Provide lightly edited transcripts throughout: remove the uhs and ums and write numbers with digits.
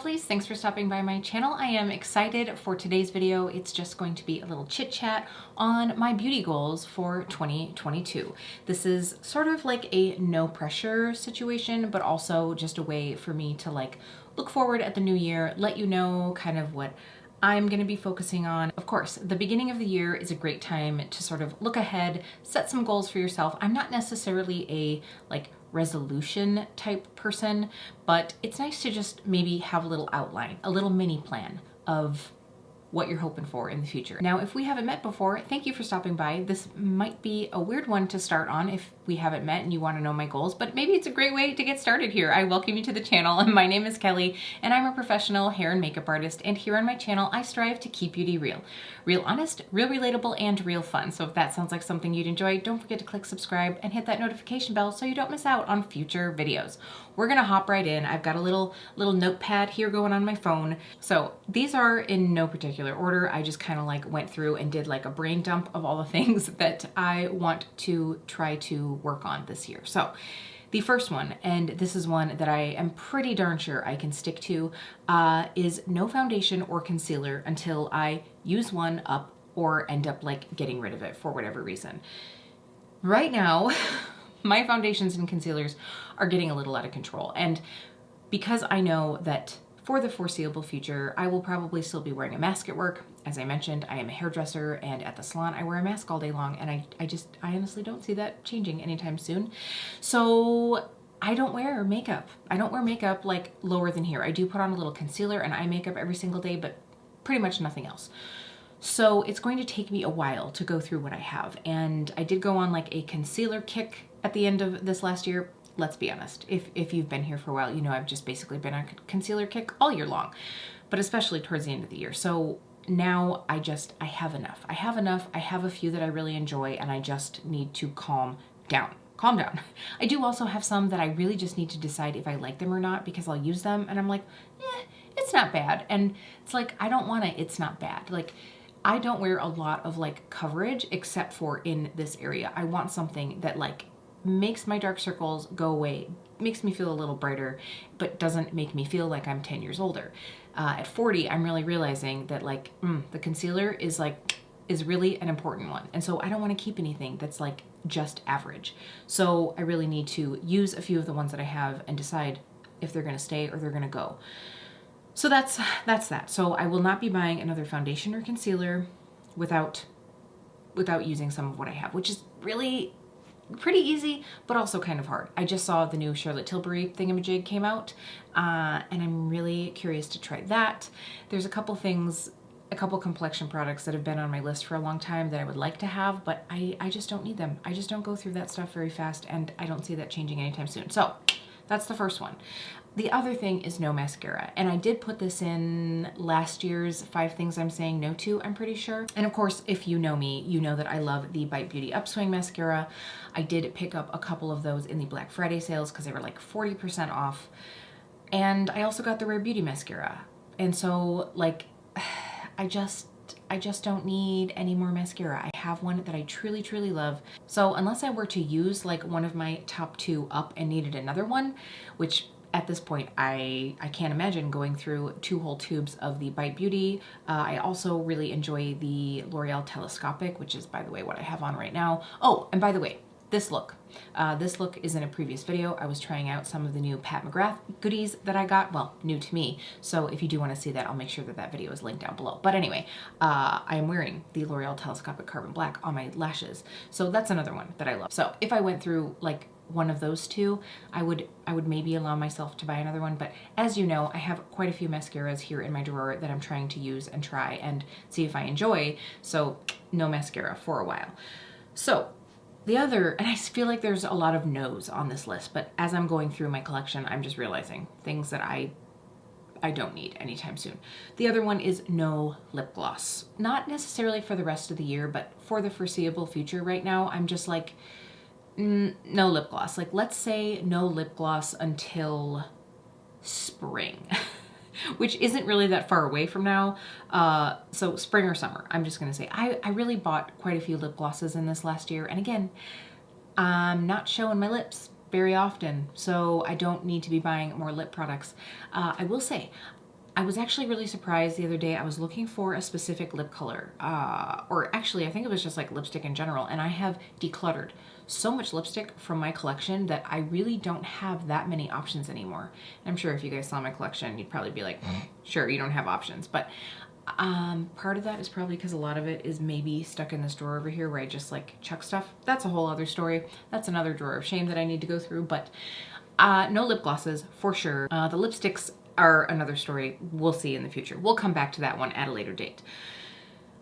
lovelies, thanks for stopping by my channel. I am excited for today's video. It's just going to be a little chit chat on my beauty goals for 2022. This is sort of like a no pressure situation, but also just a way for me to like look forward at the new year, let you know kind of what I'm going to be focusing on. Of course, the beginning of the year is a great time to sort of look ahead, set some goals for yourself. I'm not necessarily a like resolution type person, but it's nice to just maybe have a little outline, a little mini plan of what you're hoping for in the future. Now, if we haven't met before, thank you for stopping by. This might be a weird one to start on if we haven't met and you want to know my goals, but maybe it's a great way to get started here. I welcome you to the channel, and my name is Kelly, and I'm a professional hair and makeup artist, and here on my channel, I strive to keep beauty real. Real honest, real relatable, and real fun. So if that sounds like something you'd enjoy, don't forget to click subscribe and hit that notification bell so you don't miss out on future videos. We're gonna hop right in. I've got a little notepad here going on my phone. So these are in no particular order. I just kind of like went through and did like a brain dump of all the things that I want to try to work on this year. So the first one, and this is one that I am pretty darn sure I can stick to, is no foundation or concealer until I use one up or end up like getting rid of it for whatever reason. Right now, my foundations and concealers are getting a little out of control. And because I know that for the foreseeable future, I will probably still be wearing a mask at work. As I mentioned, I am a hairdresser, and at the salon, I wear a mask all day long, and I honestly don't see that changing anytime soon. So I don't wear makeup. I don't wear makeup like lower than here. I do put on a little concealer and eye makeup every single day, but pretty much nothing else. So it's going to take me a while to go through what I have. And I did go on like a concealer kick at the end of this last year. Let's be honest, if you've been here for a while, you know I've just basically been on a concealer kick all year long, but especially towards the end of the year. So now I have enough. I have a few that I really enjoy, and I just need to calm down. I do also have some that I really just need to decide if I like them or not, because I'll use them and I'm like, it's not bad. And it's like, I don't want to, it's not bad. Like, I don't wear a lot of like coverage except for in this area. I want something that like makes my dark circles go away, makes me feel a little brighter, but doesn't make me feel like I'm 10 years older. At 40, I'm really realizing that like the concealer is really an important one. And so I don't want to keep anything that's like just average. So I really need to use a few of the ones that I have and decide if they're going to stay or they're going to go. So that's that. So I will not be buying another foundation or concealer without using some of what I have, which is really pretty easy, but also kind of hard. I just saw the new Charlotte Tilbury thingamajig came out, and I'm really curious to try that. There's a couple complexion products that have been on my list for a long time that I would like to have, but I just don't need them. I just don't go through that stuff very fast, and I don't see that changing anytime soon. So that's the first one. The other thing is no mascara, and I did put this in last year's 5 things I'm saying no to, I'm pretty sure. And of course, if you know me, you know that I love the Bite Beauty Upswing mascara. I did pick up a couple of those in the Black Friday sales because they were like 40% off. And I also got the Rare Beauty mascara. And so like, I just don't need any more mascara. I have one that I truly, truly love. So unless I were to use like one of my top 2 up and needed another one, which at this point, I can't imagine going through 2 whole tubes of the Bite Beauty. I also really enjoy the L'Oreal Telescopic, which is, by the way, what I have on right now. Oh, and by the way, this look. This look is in a previous video. I was trying out some of the new Pat McGrath goodies that I got. Well, new to me. So if you do want to see that, I'll make sure that that video is linked down below. But anyway, I am wearing the L'Oreal Telescopic Carbon Black on my lashes. So that's another one that I love. So if I went through like one of those 2, I would maybe allow myself to buy another one. But as you know, I have quite a few mascaras here in my drawer that I'm trying to use and try and see if I enjoy. So no mascara for a while. So the other, and I feel like there's a lot of no's on this list, but as I'm going through my collection, I'm just realizing things that I don't need anytime soon. The other one is no lip gloss. Not necessarily for the rest of the year, but for the foreseeable future right now, I'm just like, no lip gloss. Like, let's say no lip gloss until spring, which isn't really that far away from now. So spring or summer, I'm just gonna say. I really bought quite a few lip glosses in this last year. And again, I'm not showing my lips very often, so I don't need to be buying more lip products. I will say, I was actually really surprised the other day. I was looking for a specific lip color, or actually I think it was just like lipstick in general, and I have decluttered so much lipstick from my collection that I really don't have that many options anymore. I'm sure if you guys saw my collection, you'd probably be like, sure, you don't have options. But part of that is probably because a lot of it is maybe stuck in this drawer over here where I just like chuck stuff. That's a whole other story. That's another drawer of shame that I need to go through, but no lip glosses for sure. The lipsticks are another story. We'll see in the future. We'll come back to that one at a later date.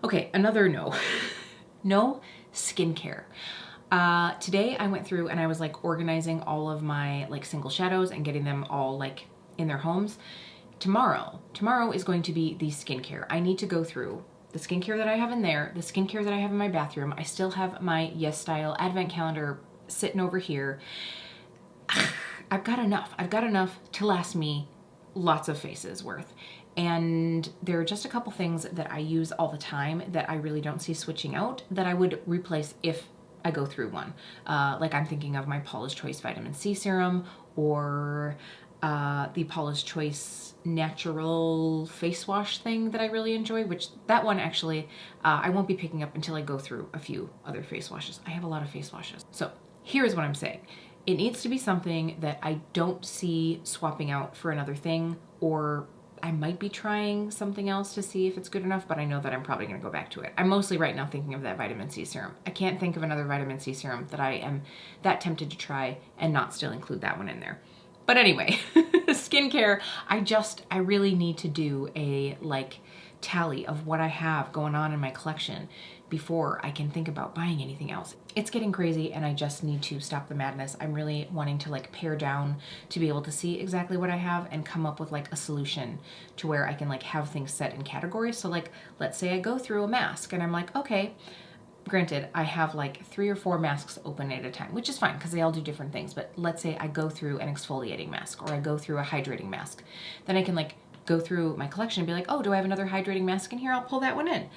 Okay, another no. No skincare. Today I went through and I was like organizing all of my like single shadows and getting them all like in their homes. Tomorrow is going to be the skincare. I need to go through the skincare that I have in there, the skincare that I have in my bathroom. I still have my Yes Style advent calendar sitting over here. I've got enough. I've got enough to last me lots of faces worth. And there are just a couple things that I use all the time that I really don't see switching out that I would replace if I go through one. Like I'm thinking of my Paula's Choice Vitamin C Serum, or the Paula's Choice Natural Face Wash thing that I really enjoy, which that one actually I won't be picking up until I go through a few other face washes. I have a lot of face washes. So here's what I'm saying. It needs to be something that I don't see swapping out for another thing, or I might be trying something else to see if it's good enough, but I know that I'm probably going to go back to it. I'm mostly right now thinking of that vitamin C serum. I can't think of another vitamin C serum that I am that tempted to try and not still include that one in there. But anyway, skincare, I really need to do a like tally of what I have going on in my collection before I can think about buying anything else. It's getting crazy and I just need to stop the madness. I'm really wanting to like pare down to be able to see exactly what I have and come up with like a solution to where I can like have things set in categories. So like, let's say I go through a mask and I'm like, okay, granted, I have like 3 or 4 masks open at a time, which is fine because they all do different things. But let's say I go through an exfoliating mask or I go through a hydrating mask. Then I can like go through my collection and be like, oh, do I have another hydrating mask in here? I'll pull that one in.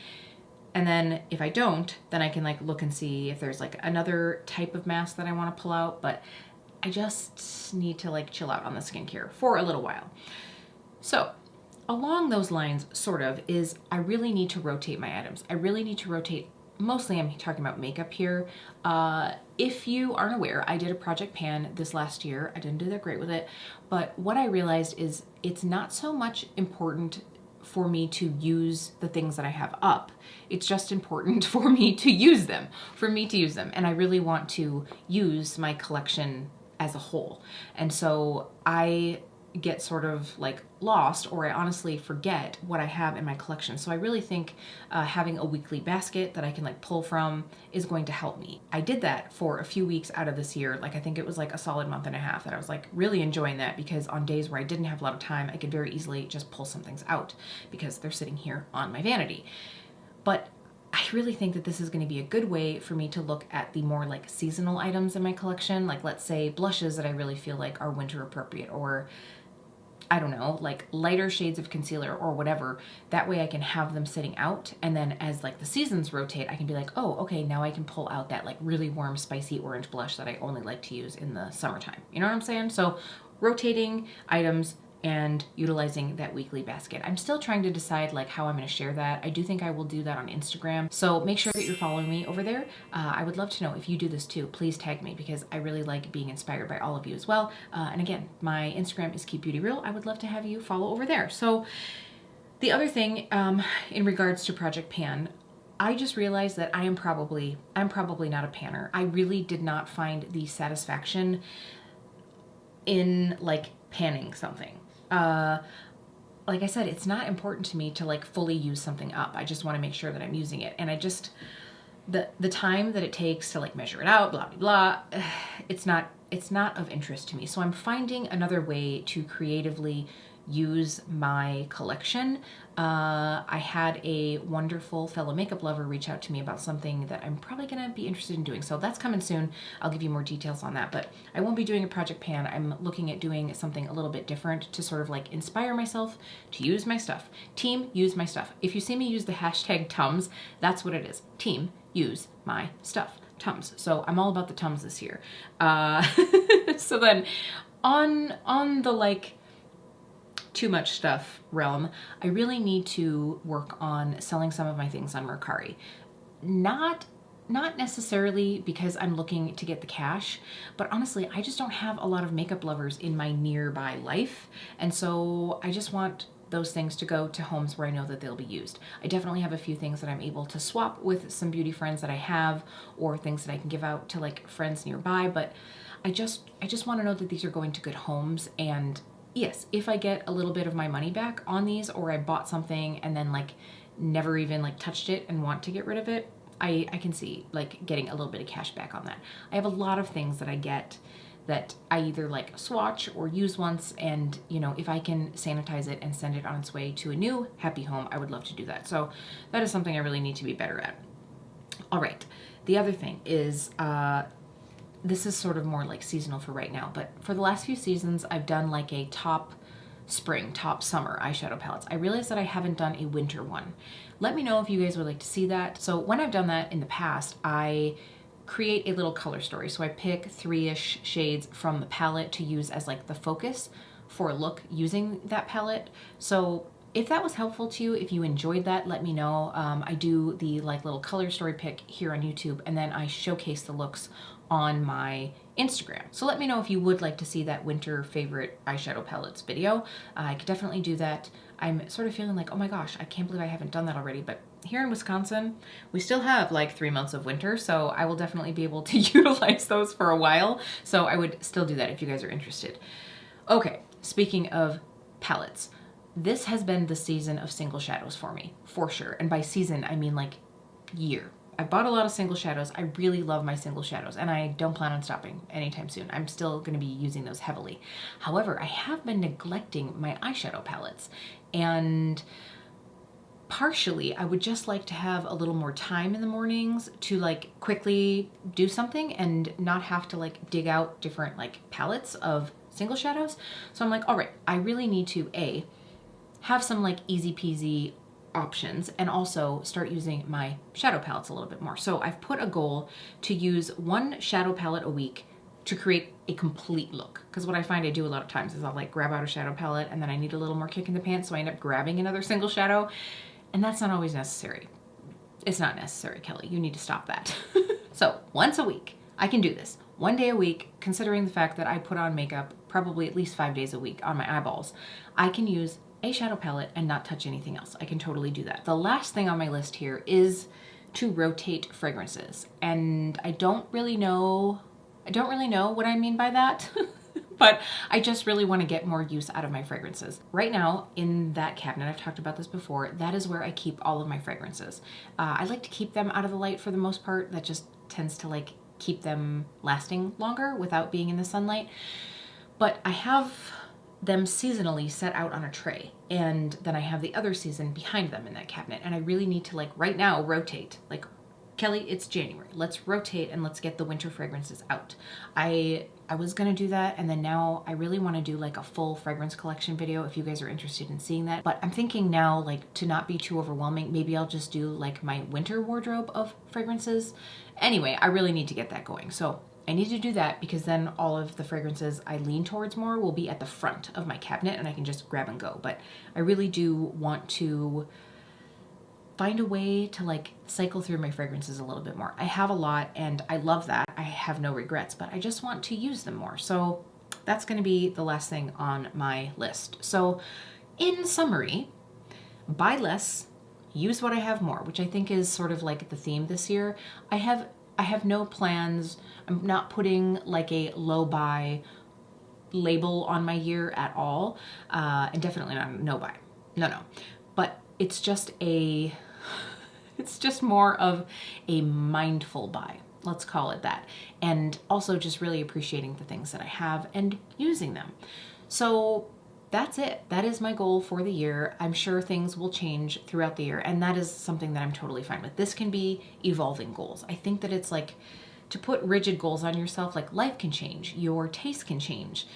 And then if I don't, then I can like look and see if there's like another type of mask that I want to pull out. But I just need to like chill out on the skincare for a little while. So along those lines, sort of, is I really need to rotate my items. I really need to rotate. Mostly I'm talking about makeup here. If you aren't aware, I did a project pan this last year. I didn't do that great with it, but what I realized is it's not so much important for me to use the things that I have up. It's just important for me to use them, And I really want to use my collection as a whole. And so I get sort of like lost, or I honestly forget what I have in my collection. So I really think having a weekly basket that I can like pull from is going to help me. I did that for a few weeks out of this year. Like I think it was like a solid month and a half that I was like really enjoying that, because on days where I didn't have a lot of time, I could very easily just pull some things out because they're sitting here on my vanity. But I really think that this is going to be a good way for me to look at the more like seasonal items in my collection. Like let's say blushes that I really feel like are winter appropriate, or I don't know, like lighter shades of concealer or whatever. That way I can have them sitting out. And then as like the seasons rotate, I can be like, oh, okay, now I can pull out that like really warm, spicy orange blush that I only like to use in the summertime. You know what I'm saying? So rotating items and utilizing that weekly basket. I'm still trying to decide like how I'm going to share that. I do think I will do that on Instagram. So make sure that you're following me over there. I would love to know if you do this too. Please tag me, because I really like being inspired by all of you as well. And again, my Instagram is KEEPBEAUTYREAL. I would love to have you follow over there. So the other thing in regards to Project Pan, I just realized that I'm probably not a panner. I really did not find the satisfaction in like panning something. Like I said, it's not important to me to like fully use something up. I just want to make sure that I'm using it. And I just, the time that it takes to like measure it out, blah, blah, blah, it's not of interest to me. So I'm finding another way to creatively use my collection. I had a wonderful fellow makeup lover reach out to me about something that I'm probably gonna be interested in doing. So that's coming soon. I'll give you more details on that, but I won't be doing a Project Pan. I'm looking at doing something a little bit different to sort of like inspire myself to use my stuff. Team, use my stuff. If you see me use the hashtag Tums, that's what it is. Team, use my stuff. Tums. So I'm all about the Tums this year. So then on the like too much stuff realm, I really need to work on selling some of my things on Mercari. Not necessarily because I'm looking to get the cash, but honestly, I just don't have a lot of makeup lovers in my nearby life. And so I just want those things to go to homes where I know that they'll be used. I definitely have a few things that I'm able to swap with some beauty friends that I have, or things that I can give out to like friends nearby, but I just want to know that these are going to good homes. And yes, if I get a little bit of my money back on these, or I bought something and then like never even like touched it and want to get rid of it, I can see like getting a little bit of cash back on that. I have a lot of things that I get that I either like swatch or use once, and you know, if I can sanitize it and send it on its way to a new happy home, I would love to do that. So that is something I really need to be better at. All right, the other thing is, this is sort of more like seasonal for right now, but for the last few seasons, I've done like a top spring, top summer eyeshadow palettes. I realized that I haven't done a winter one. Let me know if you guys would like to see that. So when I've done that in the past, I create a little color story. So I pick 3-ish shades from the palette to use as like the focus for a look using that palette. So if that was helpful to you, if you enjoyed that, let me know. I do the like little color story pick here on YouTube, and then I showcase the looks on my Instagram. So let me know if you would like to see that winter favorite eyeshadow palettes video. I could definitely do that. I'm sort of feeling like, oh my gosh, I can't believe I haven't done that already. But here in Wisconsin, we still have like 3 months of winter, so I will definitely be able to utilize those for a while. So I would still do that if you guys are interested. Okay, speaking of palettes, this has been the season of single shadows for me, for sure. And by season, I mean like year. I bought a lot of single shadows. I really love my single shadows, and I don't plan on stopping anytime soon. I'm still going to be using those heavily. However, I have been neglecting my eyeshadow palettes, and partially I would just like to have a little more time in the mornings to like quickly do something and not have to like dig out different like palettes of single shadows. So I'm like, all right, I really need to have some like easy peasy options, and also start using my shadow palettes a little bit more. So I've put a goal to use 1 shadow palette a week to create a complete look. Because what I find I do a lot of times is I'll like grab out a shadow palette and then I need a little more kick in the pants, so I end up grabbing another single shadow, and that's not always necessary. It's not necessary, Kelly. You need to stop that. So once a week, I can do this. 1 day a week, considering the fact that I put on makeup probably at least 5 days a week on my eyeballs, I can use a shadow palette and not touch anything else. I can totally do that. The last thing on my list here is to rotate fragrances. And I don't really know what I mean by that, but I just really want to get more use out of my fragrances. Right now in that cabinet, I've talked about this before, that is where I keep all of my fragrances. I like to keep them out of the light for the most part. That just tends to like keep them lasting longer without being in the sunlight. But I have them seasonally set out on a tray, and then I have the other season behind them in that cabinet, and I really need to like right now rotate. Like, Kelly, it's January, let's rotate and let's get the winter fragrances out. I was gonna do that, and then now I really want to do like a full fragrance collection video if you guys are interested in seeing that. But I'm thinking now, like, to not be too overwhelming, maybe I'll just do like my winter wardrobe of fragrances. Anyway, I really need to get that going. So I need to do that, because then all of the fragrances I lean towards more will be at the front of my cabinet and I can just grab and go. But I really do want to find a way to like cycle through my fragrances a little bit more. I have a lot and I love that. I have no regrets, but I just want to use them more. So that's going to be the last thing on my list. So in summary, buy less, use what I have more, which I think is sort of like the theme this year. I have no plans. I'm not putting like a low buy label on my year at all. And definitely not a no buy. No. But it's just more of a mindful buy. Let's call it that. And also just really appreciating the things that I have and using them. So that's it. That is my goal for the year. I'm sure things will change throughout the year, and that is something that I'm totally fine with. This can be evolving goals. I think that it's like to put rigid goals on yourself, like life can change, your taste can change.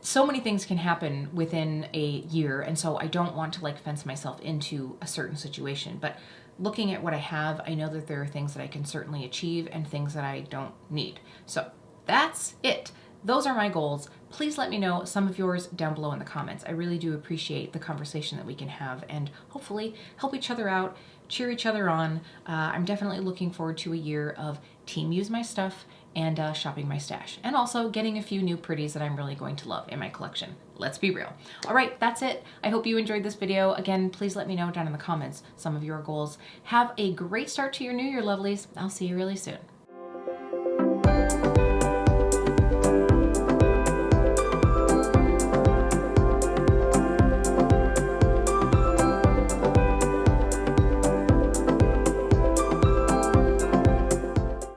So many things can happen within a year, and so I don't want to like fence myself into a certain situation. But looking at what I have, I know that there are things that I can certainly achieve and things that I don't need. So that's it. those are my goals. Please let me know some of yours down below in the comments. I really do appreciate the conversation that we can have and hopefully help each other out, cheer each other on. I'm definitely looking forward to a year of team use my stuff and shopping my stash, and also getting a few new pretties that I'm really going to love in my collection. Let's be real. All right, that's it. I hope you enjoyed this video. Again, please let me know down in the comments some of your goals. Have a great start to your new year, lovelies. I'll see you really soon.